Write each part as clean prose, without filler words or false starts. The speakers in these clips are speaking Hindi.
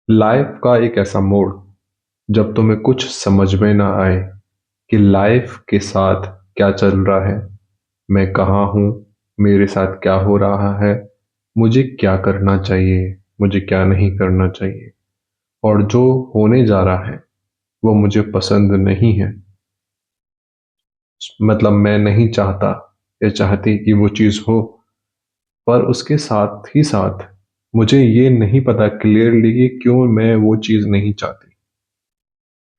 लाइफ का एक ऐसा मोड़ जब तुम्हें कुछ समझ में ना आए कि लाइफ के साथ क्या चल रहा है, मैं कहाँ हूँ, मेरे साथ क्या हो रहा है, मुझे क्या करना चाहिए, मुझे क्या नहीं करना चाहिए, और जो होने जा रहा है वो मुझे पसंद नहीं है। मतलब मैं नहीं चाहता या चाहती कि वो चीज़ हो, पर उसके साथ ही साथ मुझे ये नहीं पता क्लियरली कि क्यों मैं वो चीज़ नहीं चाहती,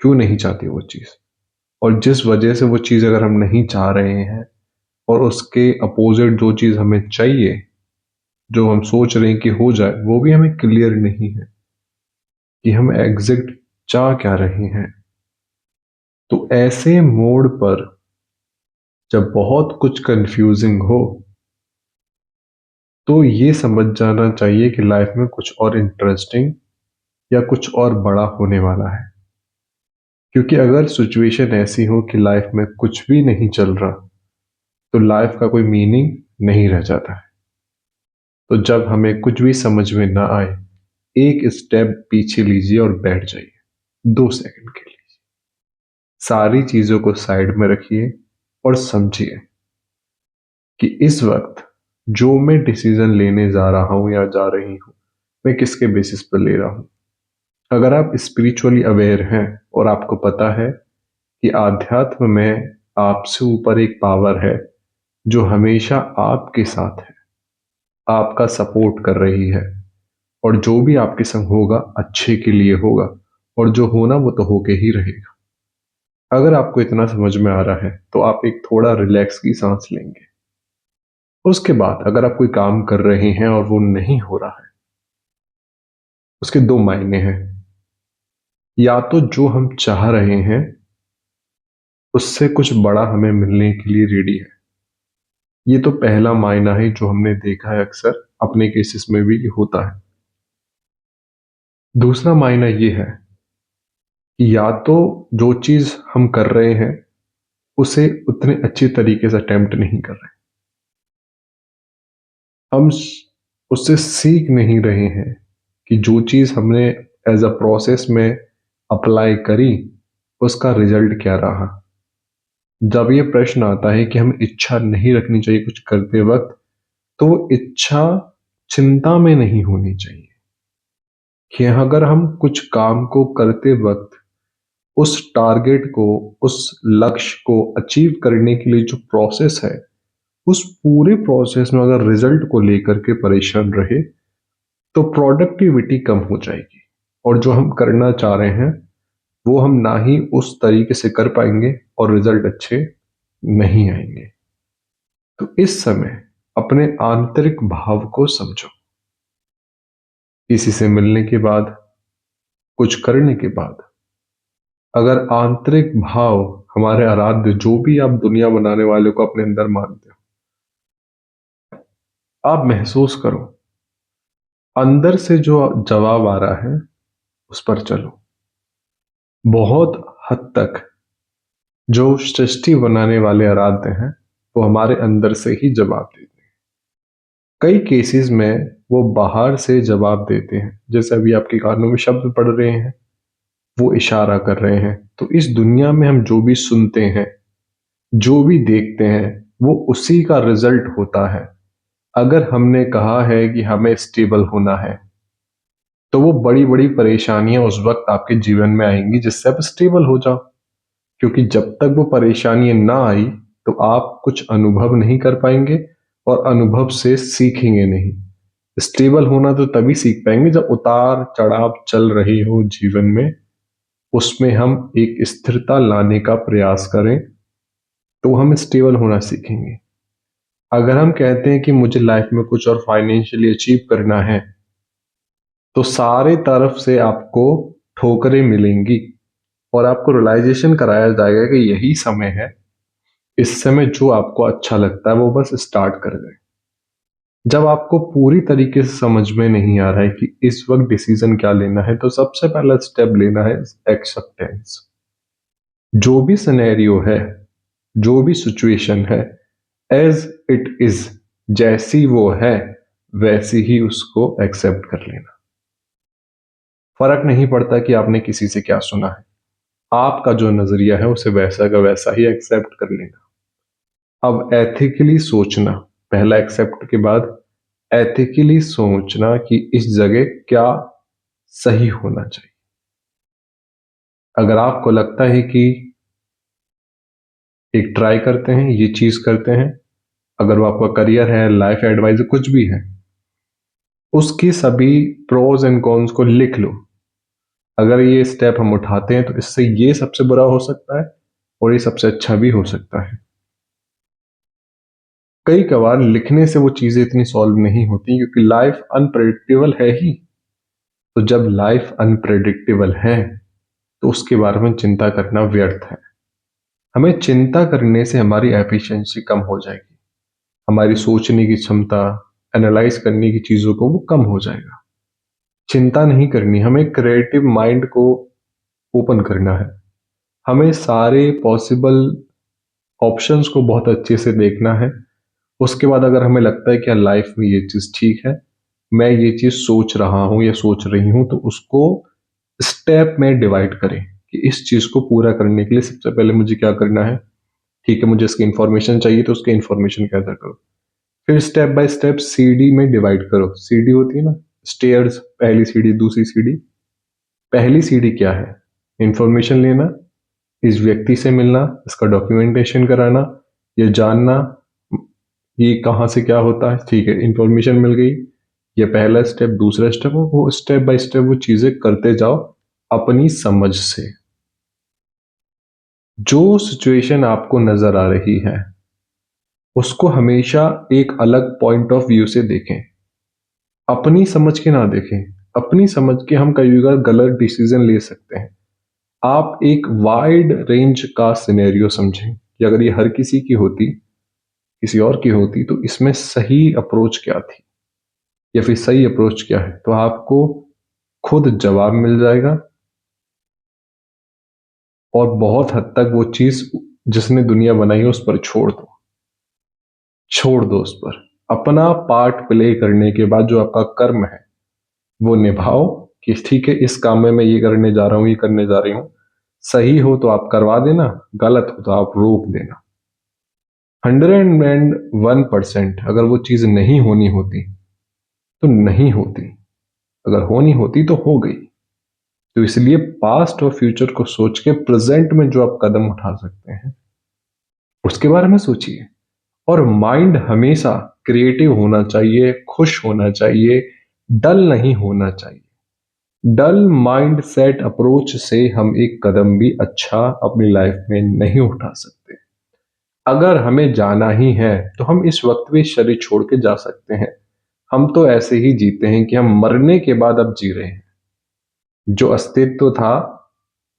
क्यों नहीं चाहती वो चीज़। और जिस वजह से वो चीज़ अगर हम नहीं चाह रहे हैं और उसके अपोजिट जो चीज़ हमें चाहिए, जो हम सोच रहे हैं कि हो जाए, वो भी हमें क्लियर नहीं है कि हम एग्जैक्ट चाह क्या रहे हैं। तो ऐसे मोड़ पर जब बहुत कुछ कंफ्यूजिंग हो, तो ये समझ जाना चाहिए कि लाइफ में कुछ और इंटरेस्टिंग या कुछ और बड़ा होने वाला है। क्योंकि अगर सिचुएशन ऐसी हो कि लाइफ में कुछ भी नहीं चल रहा, तो लाइफ का कोई मीनिंग नहीं रह जाता है। तो जब हमें कुछ भी समझ में ना आए, एक स्टेप पीछे लीजिए और बैठ जाइए 2 सेकंड के लिए। सारी चीजों को साइड में रखिए और समझिए कि इस वक्त जो मैं डिसीजन लेने जा रहा हूं या जा रही हूं, मैं किसके बेसिस पर ले रहा हूं। अगर आप स्पिरिचुअली अवेयर हैं और आपको पता है कि आध्यात्म में आपसे ऊपर एक पावर है जो हमेशा आपके साथ है, आपका सपोर्ट कर रही है, और जो भी आपके संग होगा अच्छे के लिए होगा, और जो होना वो तो होके ही रहेगा। अगर आपको इतना समझ में आ रहा है तो आप एक थोड़ा रिलैक्स की सांस लेंगे। उसके बाद अगर आप कोई काम कर रहे हैं और वो नहीं हो रहा है, उसके 2 मायने हैं। या तो जो हम चाह रहे हैं उससे कुछ बड़ा हमें मिलने के लिए रेडी है। ये तो पहला मायना है जो हमने देखा है, अक्सर अपने केसेस में भी ये होता है। दूसरा मायना ये है कि या तो जो चीज हम कर रहे हैं उसे उतने अच्छी तरीके से अटेम्प्ट नहीं कर रहे, हम उससे सीख नहीं रहे हैं कि जो चीज हमने एज अ प्रोसेस में अप्लाई करी उसका रिजल्ट क्या रहा। जब ये प्रश्न आता है कि हम इच्छा नहीं रखनी चाहिए कुछ करते वक्त, तो वो इच्छा चिंता में नहीं होनी चाहिए कि अगर हम कुछ काम को करते वक्त उस टारगेट को, उस लक्ष्य को अचीव करने के लिए जो प्रोसेस है, उस पूरे प्रोसेस में अगर रिजल्ट को लेकर के परेशान रहे, तो प्रोडक्टिविटी कम हो जाएगी और जो हम करना चाह रहे हैं वो हम ना ही उस तरीके से कर पाएंगे और रिजल्ट अच्छे नहीं आएंगे। तो इस समय अपने आंतरिक भाव को समझो। किसी से मिलने के बाद, कुछ करने के बाद, अगर आंतरिक भाव, हमारे आराध्य, जो भी आप दुनिया बनाने वाले को अपने अंदर मानते हो, आप महसूस करो अंदर से जो जवाब आ रहा है उस पर चलो। बहुत हद तक जो सृष्टि बनाने वाले आराध्य हैं वो हमारे अंदर से ही जवाब देते हैं। कई केसेस में वो बाहर से जवाब देते हैं, जैसे अभी आपके कानों में शब्द पड़ रहे हैं, वो इशारा कर रहे हैं। तो इस दुनिया में हम जो भी सुनते हैं, जो भी देखते हैं, वो उसी का रिजल्ट होता है। अगर हमने कहा है कि हमें स्टेबल होना है, तो वो बड़ी बड़ी परेशानियां उस वक्त आपके जीवन में आएंगी जिससे आप स्टेबल हो जाओ। क्योंकि जब तक वो परेशानियां ना आई तो आप कुछ अनुभव नहीं कर पाएंगे और अनुभव से सीखेंगे नहीं। स्टेबल होना तो तभी सीख पाएंगे जब उतार चढ़ाव चल रही हो जीवन में, उसमें हम एक स्थिरता लाने का प्रयास करें, तो हम स्टेबल होना सीखेंगे। अगर हम कहते हैं कि मुझे लाइफ में कुछ और फाइनेंशियली अचीव करना है, तो सारे तरफ से आपको ठोकरें मिलेंगी और आपको रियलाइजेशन कराया जाएगा कि यही समय है, इस समय जो आपको अच्छा लगता है वो बस स्टार्ट कर दें। जब आपको पूरी तरीके से समझ में नहीं आ रहा है कि इस वक्त डिसीजन क्या लेना है, तो सबसे पहला स्टेप लेना है एक्सेप्टेंस। जो भी सिनेरियो है, जो भी सिचुएशन है, एज इट इज, जैसी वो है वैसी ही उसको एक्सेप्ट कर लेना। फर्क नहीं पड़ता कि आपने किसी से क्या सुना है, आपका जो नजरिया है उसे वैसा का वैसा ही एक्सेप्ट कर लेना। अब एथिकली सोचना, पहला एक्सेप्ट के बाद एथिकली सोचना कि इस जगह क्या सही होना चाहिए। अगर आपको लगता है कि एक ट्राई करते हैं, ये चीज करते हैं, अगर वो आपका करियर है, लाइफ एडवाइजर कुछ भी है, उसकी सभी प्रोज एंड कॉन्स को लिख लो। अगर ये स्टेप हम उठाते हैं तो इससे ये सबसे बुरा हो सकता है और ये सबसे अच्छा भी हो सकता है। कई कबार लिखने से वो चीजें इतनी सॉल्व नहीं होती क्योंकि लाइफ अनप्रेडिक्टेबल है ही। तो जब लाइफ अनप्रेडिक्टेबल है तो उसके बारे में चिंता करना व्यर्थ है। हमें चिंता करने से हमारी एफिशिएंसी कम हो जाएगी, हमारी सोचने की क्षमता, एनालाइज करने की चीजों को वो कम हो जाएगा। चिंता नहीं करनी, हमें क्रिएटिव माइंड को ओपन करना है। हमें सारे पॉसिबल ऑप्शंस को बहुत अच्छे से देखना है। उसके बाद अगर हमें लगता है कि लाइफ में ये चीज ठीक है, मैं ये चीज सोच रहा हूं या सोच रही हूं, तो उसको स्टेप में डिवाइड करें कि इस चीज को पूरा करने के लिए सबसे पहले मुझे क्या करना है। ठीक है, मुझे इसकी इंफॉर्मेशन चाहिए तो उसकी इंफॉर्मेशन कैसे करो। फिर स्टेप बाय स्टेप सीडी में डिवाइड करो। सीडी होती है ना, स्टेयर्स, पहली सीढ़ी, दूसरी सीढ़ी। पहली सीढ़ी क्या है? इंफॉर्मेशन लेना, इस व्यक्ति से मिलना, इसका डॉक्यूमेंटेशन कराना, ये जानना ये कहाँ से क्या होता है। ठीक है, इंफॉर्मेशन मिल गई, ये पहला स्टेप। दूसरा स्टेप हो वो स्टेप बाय स्टेप वो चीजें करते जाओ अपनी समझ से। जो सिचुएशन आपको नजर आ रही है उसको हमेशा एक अलग पॉइंट ऑफ व्यू से देखें, अपनी समझ के ना देखें। अपनी समझ के हम कई बार गलत डिसीजन ले सकते हैं। आप एक वाइड रेंज का सिनेरियो समझें कि अगर ये हर किसी की होती, किसी और की होती, तो इसमें सही अप्रोच क्या थी या फिर सही अप्रोच क्या है, तो आपको खुद जवाब मिल जाएगा। और बहुत हद तक वो चीज जिसने दुनिया बनाई है उस पर छोड़ दो, छोड़ दो उस पर। अपना पार्ट प्ले करने के बाद जो आपका कर्म है वो निभाओ कि ठीक है, इस काम में मैं ये करने जा रहा हूं, ये करने जा रही हूं। सही हो तो आप करवा देना, गलत हो तो आप रोक देना। 101% अगर वो चीज नहीं होनी होती तो नहीं होती, अगर होनी होती तो हो गई। तो इसलिए पास्ट और फ्यूचर को सोच के प्रेजेंट में जो आप कदम उठा सकते हैं उसके बारे में सोचिए। और माइंड हमेशा क्रिएटिव होना चाहिए, खुश होना चाहिए, डल नहीं होना चाहिए। डल माइंड सेट अप्रोच से हम एक कदम भी अच्छा अपनी लाइफ में नहीं उठा सकते। अगर हमें जाना ही है तो हम इस वक्त भी शरीर छोड़ के जा सकते हैं। हम तो ऐसे ही जीते हैं कि हम मरने के बाद अब जी रहे हैं। जो अस्तित्व था,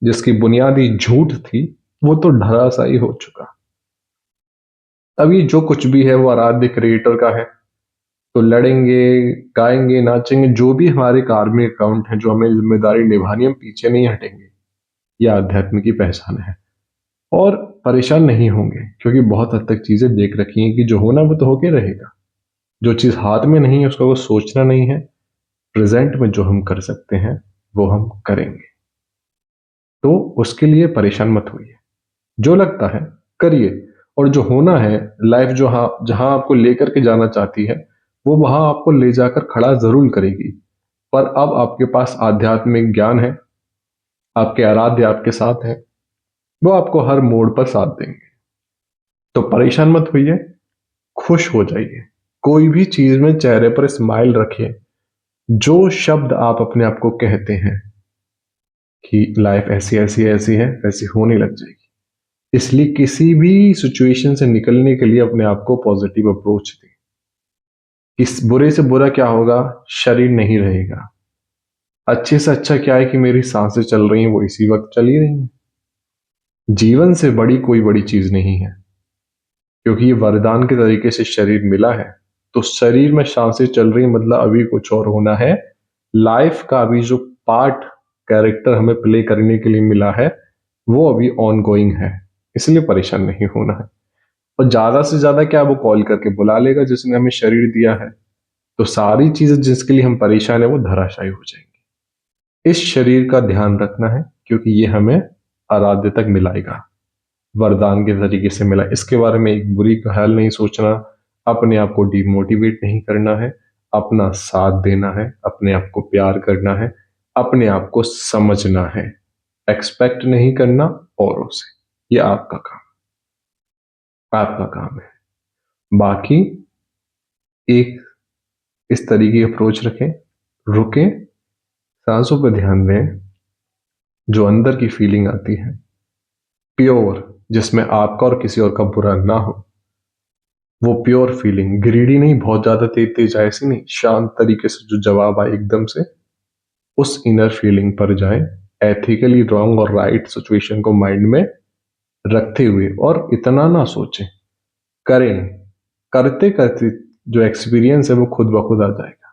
जिसकी बुनियादी झूठ थी, वो तो धराशायी हो चुका। अभी जो कुछ भी है वो आराध्य क्रिएटर का है। तो लड़ेंगे, गाएंगे, नाचेंगे, जो भी हमारे कार्मिक अकाउंट है, जो हमें जिम्मेदारी निभानी है, हम पीछे नहीं हटेंगे। यह आध्यात्म की पहचान है। और परेशान नहीं होंगे क्योंकि बहुत हद तक चीजें देख रखी हैं कि जो होना वो तो होके रहेगा। जो चीज हाथ में नहीं है उसका वो सोचना नहीं है। प्रेजेंट में जो हम कर सकते हैं वो हम करेंगे। तो उसके लिए परेशान मत होइए, जो लगता है करिए। और जो होना है, लाइफ जो जहां आपको लेकर के जाना चाहती है वो वहां आपको ले जाकर खड़ा जरूर करेगी। पर अब आपके पास आध्यात्मिक ज्ञान है, आपके आराध्य आपके साथ है, वो आपको हर मोड़ पर साथ देंगे। तो परेशान मत होइए, खुश हो जाइए। कोई भी चीज में चेहरे पर स्माइल रखिए। जो शब्द आप अपने आप को कहते हैं कि लाइफ ऐसी ऐसी ऐसी है, वैसी होने लग जाएगी। इसलिए किसी भी सिचुएशन से निकलने के लिए अपने आप को पॉजिटिव अप्रोच दें। इस बुरे से बुरा क्या होगा? शरीर नहीं रहेगा। अच्छे से अच्छा क्या है कि मेरी सांसें चल रही हैं, वो इसी वक्त चल ही रही हैं। जीवन से बड़ी कोई बड़ी चीज नहीं है, क्योंकि ये वरदान के तरीके से शरीर मिला है। तो शरीर में सांसें चल रही, मतलब अभी कुछ और होना है। लाइफ का अभी जो पार्ट, कैरेक्टर हमें प्ले करने के लिए मिला है वो अभी ऑन गोइंग है। इसलिए परेशान नहीं होना है। और ज्यादा से ज्यादा क्या, वो कॉल करके बुला लेगा जिसने हमें शरीर दिया है। तो सारी चीजें जिसके लिए हम परेशान है वो धराशायी हो जाएंगी। इस शरीर का ध्यान रखना है क्योंकि ये हमें आराध्य तक मिलाएगा, वरदान के तरीके से मिला। इसके बारे में एक बुरी ख्याल नहीं सोचना, अपने आप को डिमोटिवेट नहीं करना है, अपना साथ देना है, अपने आप को प्यार करना है, अपने आप को समझना है, एक्सपेक्ट नहीं करना औरों से। ये आपका काम है। बाकी एक इस तरीके की अप्रोच रखें, रुकें, सांसों पर ध्यान दें, जो अंदर की फीलिंग आती है प्योर, जिसमें आपका और किसी और का बुरा ना हो, वो प्योर फीलिंग, ग्रीडी नहीं, बहुत ज्यादा तेज तेज ऐसी नहीं, शांत तरीके से जो जवाब आए एकदम से, उस इनर फीलिंग पर जाएं, एथिकली रॉन्ग और राइट सिचुएशन को माइंड में रखते हुए, और इतना ना सोचें, करें, करते करते जो एक्सपीरियंस है वो खुद ब खुद आ जाएगा।